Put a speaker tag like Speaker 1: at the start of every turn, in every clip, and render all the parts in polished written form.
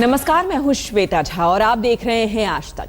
Speaker 1: नमस्कार, मैं हूं श्वेता झा और आप देख रहे हैं आज तक।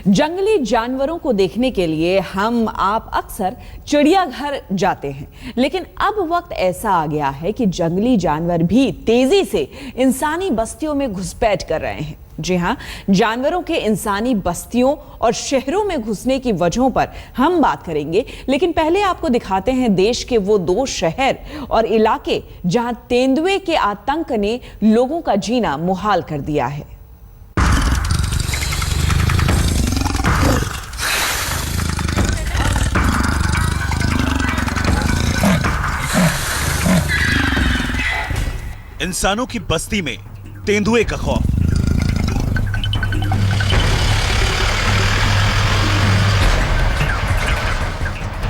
Speaker 1: जंगली जानवरों को देखने के लिए आप अक्सर चिड़ियाघर जाते हैं, लेकिन अब वक्त ऐसा आ गया है कि जंगली जानवर भी तेजी से इंसानी बस्तियों में घुसपैठ कर रहे हैं। जी हां, जानवरों के इंसानी बस्तियों और शहरों में घुसने की वजहों पर हम बात करेंगे, लेकिन पहले आपको दिखाते हैं देश के वो 2 शहर और इलाके जहां तेंदुए के आतंक ने लोगों का जीना मुहाल कर दिया है।
Speaker 2: इंसानों की बस्ती में तेंदुए का खौफ।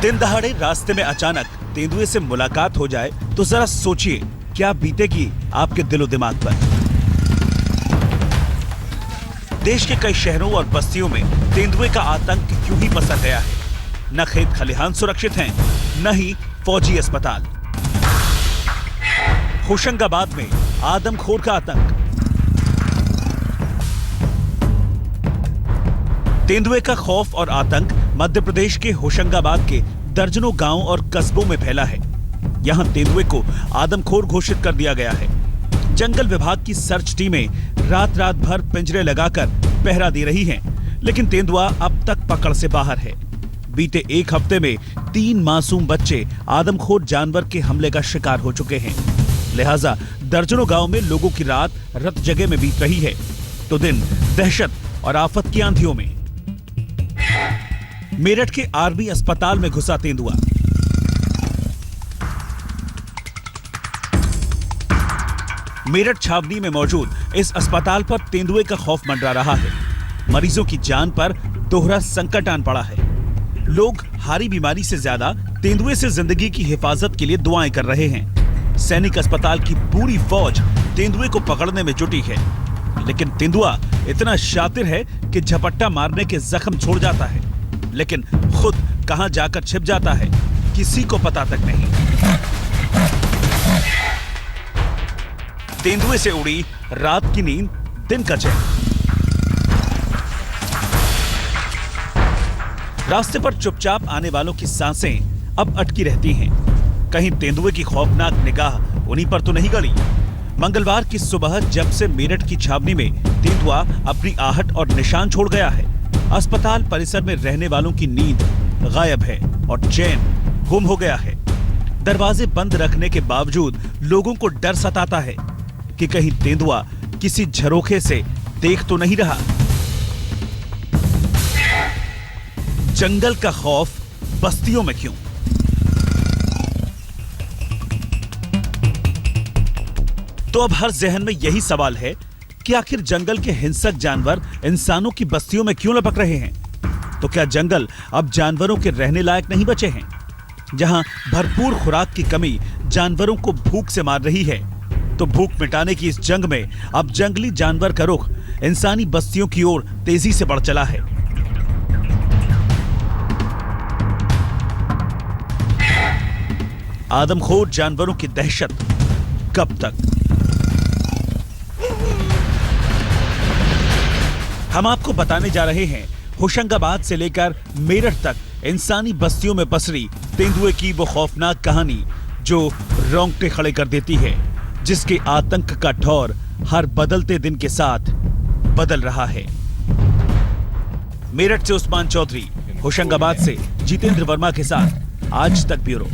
Speaker 2: दिन दहाड़े रास्ते में अचानक तेंदुए से मुलाकात हो जाए तो जरा सोचिए क्या बीतेगी आपके दिलो दिमाग पर। देश के कई शहरों और बस्तियों में तेंदुए का आतंक क्यों ही पसर गया है। न खेत खलिहान सुरक्षित हैं, न ही फौजी अस्पताल। होशंगाबाद में आदमखोर का आतंक। तेंदुए का खौफ और आतंक मध्य प्रदेश के होशंगाबाद के दर्जनों गांव और कस्बों में फैला है। यहां तेंदुए को आदमखोर घोषित कर दिया गया है। जंगल विभाग की सर्च टीमें रात भर पिंजरे लगाकर पहरा दे रही हैं, लेकिन तेंदुआ अब तक पकड़ से बाहर है। बीते 1 हफ्ते में 3 मासूम बच्चे आदमखोर जानवर के हमले का शिकार हो चुके हैं। लिहाजा दर्जनों गांव में लोगों की रात रत जगह में बीत रही है तो दिन दहशत और आफत की आंधियों में। मेरठ के आर्मी अस्पताल में घुसा तेंदुआ। मेरठ छावनी में मौजूद इस अस्पताल पर तेंदुए का खौफ मंडरा रहा है। मरीजों की जान पर दोहरा संकट आन पड़ा है। लोग हारी बीमारी से ज्यादा तेंदुए से जिंदगी की हिफाजत के लिए दुआएं कर रहे हैं। सैनिक अस्पताल की पूरी फौज तेंदुए को पकड़ने में जुटी है, लेकिन तेंदुआ इतना शातिर है कि झपट्टा मारने के जख्म छोड़ जाता है, लेकिन खुद कहां जाकर छिप जाता है किसी को पता तक नहीं। तेंदुए से उड़ी रात की नींद, दिन का चैन। रास्ते पर चुपचाप आने वालों की सांसें अब अटकी रहती हैं। कहीं तेंदुए की खौफनाक निगाह उन्हीं पर तो नहीं गड़ी। मंगलवार की सुबह जब से मेरठ की छावनी में तेंदुआ अपनी आहट और निशान छोड़ गया है, अस्पताल परिसर में रहने वालों की नींद गायब है और चैन गुम हो गया है। दरवाजे बंद रखने के बावजूद लोगों को डर सताता है कि कहीं तेंदुआ किसी झरोखे से देख तो नहीं रहा। जंगल का खौफ बस्तियों में क्यों? तो अब हर जहन में यही सवाल है कि आखिर जंगल के हिंसक जानवर इंसानों की बस्तियों में क्यों लपक रहे हैं? तो क्या जंगल अब जानवरों के रहने लायक नहीं बचे हैं? जहां भरपूर खुराक की कमी जानवरों को भूख से मार रही है, तो भूख मिटाने की इस जंग में अब जंगली जानवर का रुख इंसानी बस्तियों की ओर तेजी से बढ़ चला है। आदमखोर जानवरों की दहशत कब तक? हम आपको बताने जा रहे हैं होशंगाबाद से लेकर मेरठ तक इंसानी बस्तियों में पसरी तेंदुए की वो खौफनाक कहानी जो रोंगटे खड़े कर देती है, जिसके आतंक का ठौर हर बदलते दिन के साथ बदल रहा है। मेरठ से उस्मान चौधरी, होशंगाबाद से जितेंद्र वर्मा के साथ आज तक ब्यूरो।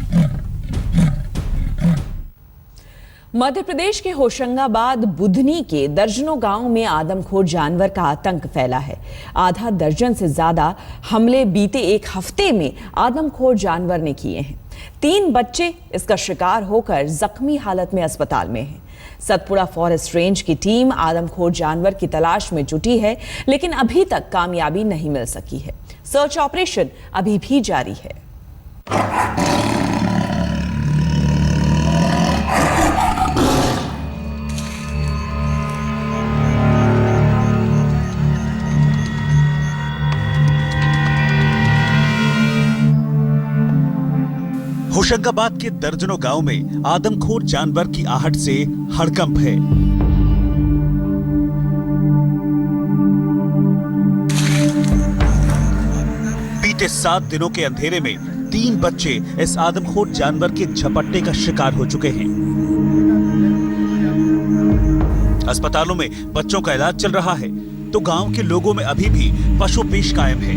Speaker 1: मध्य प्रदेश के होशंगाबाद बुधनी के दर्जनों गांवों में आदमखोर जानवर का आतंक फैला है। आधा दर्जन से ज्यादा हमले बीते 1 हफ्ते में आदमखोर जानवर ने किए हैं। 3 बच्चे इसका शिकार होकर जख्मी हालत में अस्पताल में हैं। सतपुड़ा फॉरेस्ट रेंज की टीम आदमखोर जानवर की तलाश में जुटी है, लेकिन अभी तक कामयाबी नहीं मिल सकी है। सर्च ऑपरेशन अभी भी जारी है।
Speaker 2: होशंगाबाद के दर्जनों गांव में आदमखोर जानवर की आहट से हड़कंप है। बीते 7 दिनों के अंधेरे में 3 बच्चे इस आदमखोर जानवर के झपट्टे का शिकार हो चुके हैं। अस्पतालों में बच्चों का इलाज चल रहा है तो गांव के लोगों में अभी भी पशुपेश कायम है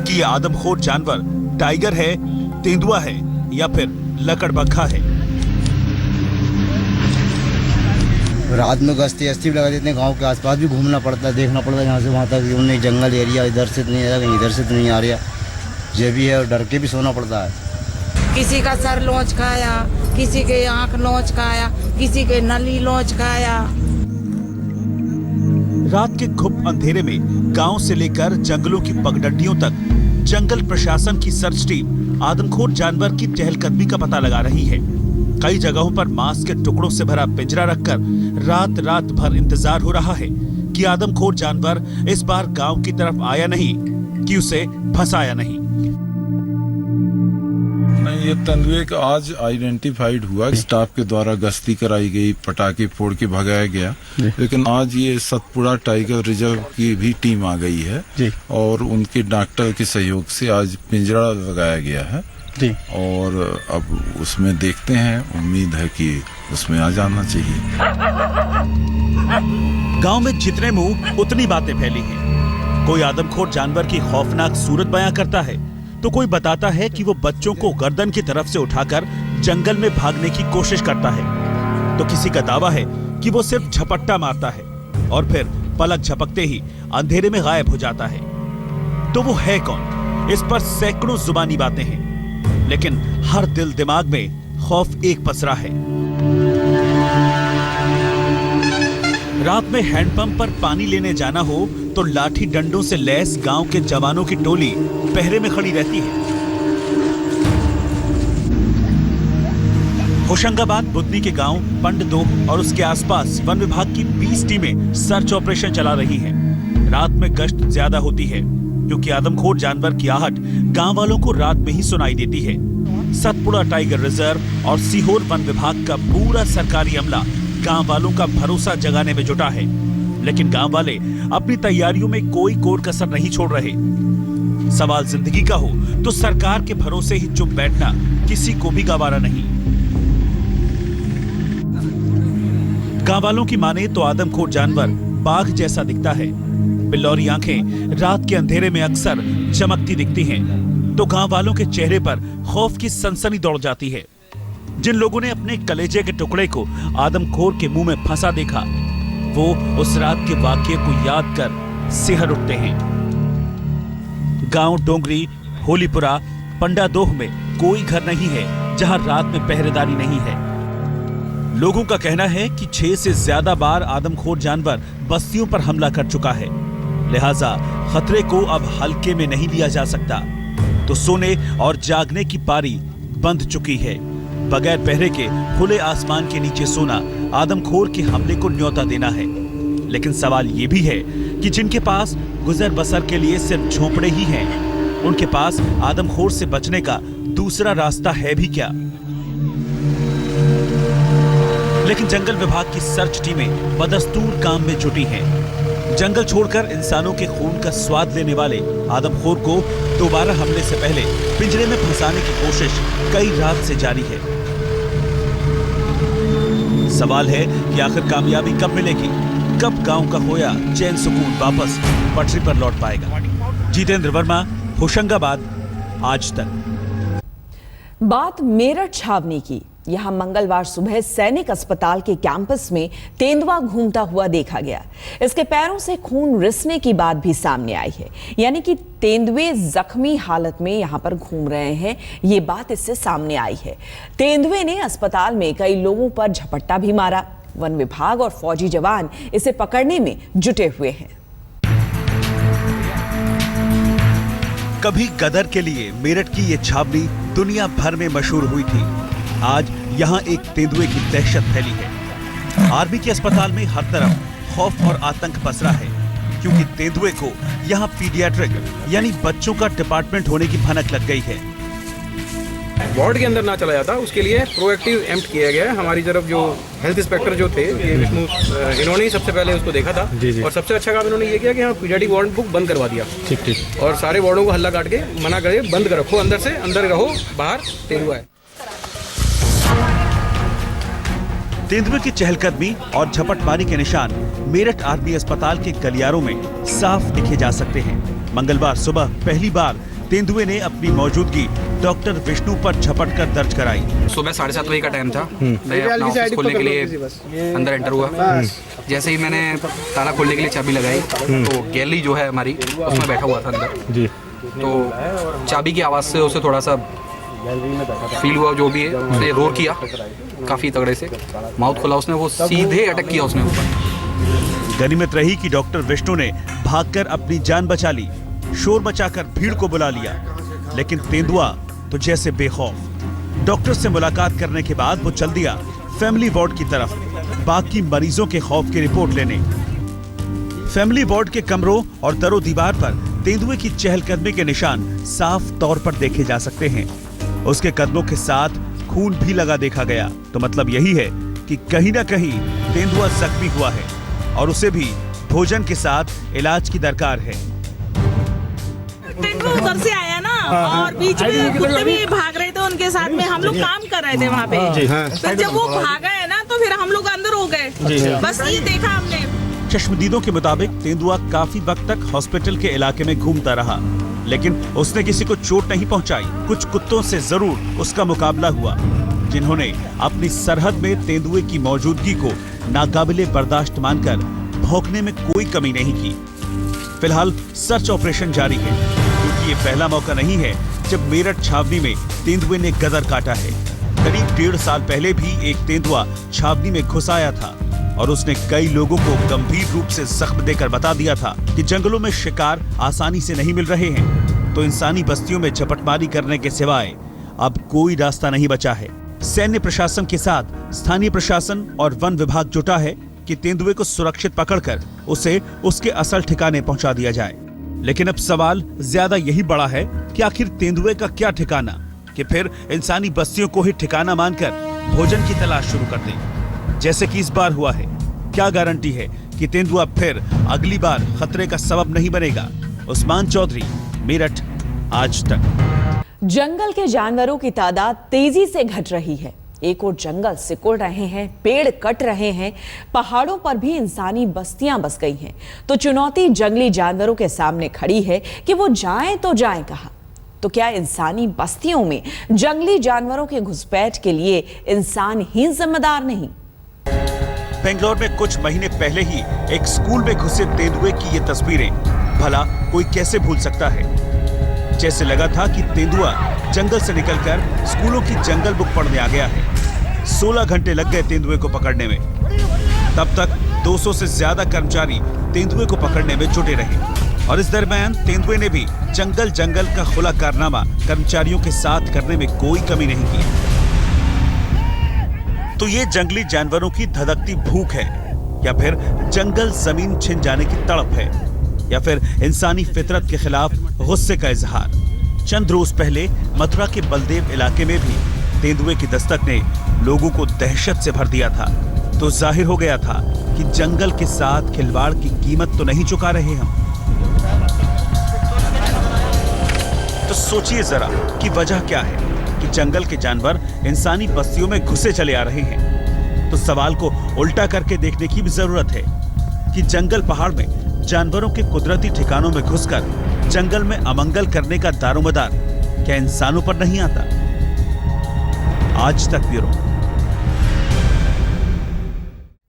Speaker 2: कि ये आदमखोर जानवर टाइगर है, तेंदुआ है या फिर लकड़बग्घा है।
Speaker 3: रात में गश्ती भी लगा देते हैं, गांव के आसपास भी घूमना पड़ता है, देखना पड़ता है यहाँ से वहाँ तक। उन्हें जंगल एरिया इधर से नहीं आ रहा, कहीं इधर से तो नहीं आ रहा, ये भी है और डर के भी सोना पड़ता है।
Speaker 4: किसी का सर लौच खाया, किसी के आंख लौच खाया, किसी के नली लौच खाया।
Speaker 2: रात के घुप अंधेरे में गांव से लेकर जंगलों की पगडंडियों तक जंगल प्रशासन की सर्च टीम आदमखोर जानवर की चहलकदमी का पता लगा रही है। कई जगहों पर मांस के टुकड़ों से भरा पिंजरा रखकर रात रात भर इंतजार हो रहा है कि आदमखोर जानवर इस बार गांव की तरफ आया नहीं कि उसे फंसाया नहीं।
Speaker 5: ये तेंदुए का आज आइडेंटिफाइड हुआ, स्टाफ के द्वारा गश्ती कराई गई, पटाखे फोड़ के भगाया गया। लेकिन आज ये सतपुड़ा टाइगर रिजर्व की भी टीम आ गई है और उनके डॉक्टर के सहयोग से आज पिंजरा लगाया गया है और अब उसमें देखते हैं, उम्मीद है कि उसमें आ जाना चाहिए।
Speaker 2: गांव में जितने मुंह उतनी बातें फैली हैं। कोई आदमखोर जानवर की खौफनाक सूरत बयां करता है तो कोई बताता है कि वो बच्चों को गर्दन की तरफ से उठाकर जंगल में भागने की कोशिश करता है, तो किसी का दावा है कि वो सिर्फ झपट्टा मारता है और फिर पलक झपकते ही अंधेरे में गायब हो जाता है। तो वो है कौन? इस पर सैकड़ों जुबानी बातें हैं, लेकिन हर दिल दिमाग में खौफ एक पसरा है। रात में हैंडपंप पर पानी लेने जाना हो तो लाठी डंडों से लैस गांव के जवानों की टोली पहरे में खड़ी रहती है। होशंगाबाद बुदनी के गांव पंडदोह और उसके आसपास वन विभाग की 20 टीमें सर्च ऑपरेशन चला रही हैं। रात में गश्त ज्यादा होती है क्योंकि आदमखोर जानवर की आहट गांव वालों को रात में ही सुनाई देती है। सतपुड़ा टाइगर रिजर्व और सीहोर वन विभाग का पूरा सरकारी अमला गांव वालों का भरोसा जगाने में जुटा है, लेकिन गांव वाले अपनी तैयारियों में कोई कोर कसर नहीं छोड़ रहे। सवाल जिंदगी का हो तो सरकार के भरोसे ही चुप बैठना किसी को भी गवारा नहीं। गांव वालों की माने तो आदमखोर जानवर बाघ जैसा दिखता है। बिल्लौरी आंखें रात के अंधेरे में अक्सर चमकती दिखती हैं, तो गांव वालों के चेहरे पर खौफ की सनसनी दौड़ जाती है। जिन लोगों ने अपने कलेजे के टुकड़े को आदमखोर के मुंह में फंसा देखा, वो उस रात के वाकये को याद कर सिहर उठते हैं। गांव डोंगरी, होलीपुरा, पंडादोह में कोई घर नहीं है जहां रात में पहरेदारी नहीं है। लोगों का कहना है कि 6 से ज्यादा बार आदमखोर जानवर बस्तियों पर हमला कर चुका है, लिहाजा खतरे को अब हल्के में नहीं लिया जा सकता। तो सोने और जागने की पारी बंध चुकी है। बगैर पहरे के खुले आसमान के नीचे सोना आदमखोर के हमले को न्योता देना है। लेकिन सवाल ये भी है कि जिनके पास गुजर बसर के लिए सिर्फ झोंपड़े ही हैं, उनके पास आदमखोर से बचने का दूसरा रास्ता है भी क्या? लेकिन जंगल विभाग की सर्च टीमें बदस्तूर काम में जुटी हैं। जंगल छोड़कर इंसानों के खून का स्वाद लेने वाले आदमखोर को दोबारा हमले से पहले पिंजरे में फंसाने की कोशिश कई रात से जारी है। सवाल है कि आखिर कामयाबी कब मिलेगी, कब गांव का होया चैन सुकून वापस पटरी पर लौट पाएगा। जितेंद्र वर्मा, होशंगाबाद, आज तक।
Speaker 1: बात मेरठ छावनी की। यहां मंगलवार सुबह सैनिक अस्पताल के कैंपस में तेंदुआ घूमता हुआ देखा गया। इसके पैरों से खून रिसने की बात भी सामने आई है, यानी कि तेंदुए जख्मी हालत में यहां पर घूम रहे हैं, ये बात इससे सामने आई है। तेंदुए ने अस्पताल में कई लोगों पर झपट्टा भी मारा। वन विभाग और फौजी जवान इसे पकड़ने में जुटे हुए हैं।
Speaker 2: कभी गदर के लिए मेरठ की ये छावनी दुनिया भर में मशहूर हुई थी। आज यहाँ एक तेंदुए की दहशत फैली है। आर्मी के अस्पताल में हर तरफ खौफ और आतंक पसरा है, क्योंकि तेंदुए को यहाँ पीडियाट्रिक यानी बच्चों का डिपार्टमेंट होने की भनक लग गई है।
Speaker 6: वार्ड के अंदर ना चला जाता, उसके लिए प्रोएक्टिव एम्प्ट किया गया है। हमारी तरफ जो हेल्थ इंस्पेक्टर जो थे ये विष्णु, इन्होंने ही सबसे पहले उसको देखा था। और सबसे अच्छा काम इन्होंने ये किया कि हाँ पीरियडिक वार्ड बुक बंद करवा दिया। ठीक। और सारे वार्डों को हल्ला काट के मना करे, बंद कर रखो, अंदर से अंदर रहो, बाहर तेंदुआ है।
Speaker 2: तेंदुए की चहलकदमी और झपटमारी के निशान मेरठ आर्मी अस्पताल के गलियारों में साफ दिखे जा सकते हैं। मंगलवार सुबह पहली बार तेंदुए ने अपनी मौजूदगी डॉक्टर विष्णु पर झपट कर दर्ज कराई।
Speaker 7: सुबह 7:30 बजे का टाइम था। मैं अपना ऑफिस खोलने के लिए अंदर एंटर हुआ। जैसे ही मैंने ताला खोलने के लिए चाबी लगाई तो गैलरी जो है हमारी उसमें बैठा हुआ था अंदर। तो चाबी की आवाज़ से उसे थोड़ा सा फील हुआ, जो भी है उसने रोर किया काफ़ी तगड़े से, माउथ खोला उसने, वो सीधे अटैक किया उसने ऊपर।
Speaker 2: गनीमत रही कि डॉक्टर विष्णु ने भागकर अपनी जान बचा ली, शोर मचाकर भीड़ को बुला लिया, लेकिन तेंदुआ तो जैसे बेखौफ। डॉक्टर से मुलाकात करने के बाद वो चल दिया फैमिली वार्ड की तरफ, बाकी मरीजों के खौफ की रिपोर्ट लेने। फैमिली वार्ड के कमरों और दरो दीवार पर तेंदुए की चहलकदमी के निशान साफ तौर पर देखे जा सकते हैं। उसके कदमों के साथ खून भी लगा देखा गया, तो मतलब यही है कि कहीं ना कहीं तेंदुआ जख्मी हुआ है और उसे भी भोजन के साथ इलाज की दरकार है।
Speaker 8: तेंदुआ उधर से आया ना, और बीच में कुत्ते भी भाग रहे थे उनके साथ में, हम लोग काम कर रहे थे वहाँ पे। तो जब वो भागा है ना तो फिर हम लोग अंदर हो गए, बस ये देखा हमने।
Speaker 2: चश्मदीदों के मुताबिक तेंदुआ काफी वक्त तक हॉस्पिटल के इलाके में घूमता रहा, लेकिन उसने किसी को चोट नहीं पहुंचाई। कुछ कुत्तों से जरूर उसका मुकाबला हुआ, जिन्होंने अपनी सरहद में तेंदुए की मौजूदगी को नाकाबिले बर्दाश्त मानकर भौंकने में कोई कमी नहीं की। फिलहाल सर्च ऑपरेशन जारी है, क्योंकि ये पहला मौका नहीं है जब मेरठ छावनी में तेंदुए ने गदर काटा है। करीब 1.5 साल पहले भी एक तेंदुआ छावनी में घुस आया था और उसने कई लोगों को गंभीर रूप से जख्म देकर बता दिया था कि जंगलों में शिकार आसानी से नहीं मिल रहे हैं, तो इंसानी बस्तियों में झपटमारी करने के सिवाय अब कोई रास्ता नहीं बचा है। सैन्य प्रशासन के साथ स्थानीय प्रशासन और वन विभाग जुटा है कि तेंदुए को सुरक्षित पकड़कर उसे उसके असल ठिकाने पहुंचा दिया जाए। लेकिन अब सवाल ज्यादा यही बड़ा है कि आखिर तेंदुए का क्या ठिकाना, कि फिर इंसानी बस्तियों को ही ठिकाना मानकर भोजन की तलाश शुरू कर दे, जैसे कि इस बार हुआ है। क्या गारंटी है कि तेंदुआ फिर अगली बार खतरे का सबब नहीं बनेगा? उस्मान चौधरी, मेरठ, आज तक।
Speaker 1: जंगल के जानवरों की तादाद तेजी से घट रही है। एक और जंगल सिकुड़ रहे हैं, पेड़ कट रहे हैं, पहाड़ों पर भी इंसानी बस्तियां बस गई हैं। तो चुनौती जंगली जानवरों के सामने खड़ी है कि वो जाएं तो जाएं कहां? तो क्या इंसानी बस्तियों में जंगली जानवरों के घुसपैठ के लिए इंसान ही जिम्मेदार नहीं?
Speaker 2: बेंगलोर में कुछ महीने पहले ही एक स्कूल में घुसे तेंदुए की ये तस्वीरें भला कोई कैसे भूल सकता है? जैसे लगा था कि तेंदुआ जंगल से निकलकर स्कूलों की जंगल बुक पढ़ने आ गया है। 16 घंटे लग गए तेंदुए को पकड़ने में। तब तक 200 से ज्यादा कर्मचारी तेंदुए को पकड़ने में जुटे रहे और इस दरमियान तेंदुए ने भी जंगल का खुला कारनामा कर्मचारियों के साथ करने में कोई कमी नहीं की। तो ये जंगली जानवरों की धधकती भूख है, या फिर जंगल जमीन छिन जाने की तड़प है, या फिर इंसानी फितरत के खिलाफ गुस्से का इजहार? चंद रोज पहले मथुरा के बलदेव इलाके में भी तेंदुए की दस्तक ने लोगों को दहशत से भर दिया था। तो जाहिर हो गया था कि जंगल के साथ खिलवाड़ की कीमत तो नहीं चुका रहे हम। तो सोचिए जरा कि वजह क्या है कि जंगल के जानवर इंसानी बस्तियों में घुसे चले आ रहे हैं। तो सवाल को उल्टा करके देखने की भी जरूरत है कि जंगल पहाड़ में जानवरों के कुदरती ठिकानों में घुसकर जंगल में अमंगल करने का दारोमदार क्या इंसानों पर नहीं आता? आज तक ब्यूरो।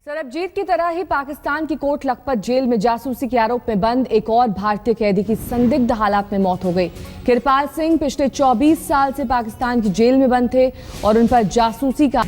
Speaker 9: सरबजीत की तरह ही पाकिस्तान की कोट लखपत जेल में जासूसी के आरोप में बंद एक और भारतीय कैदी की संदिग्ध हालात में मौत हो गई। किरपाल सिंह पिछले 24 साल से पाकिस्तान की जेल में बंद थे और उन पर जासूसी का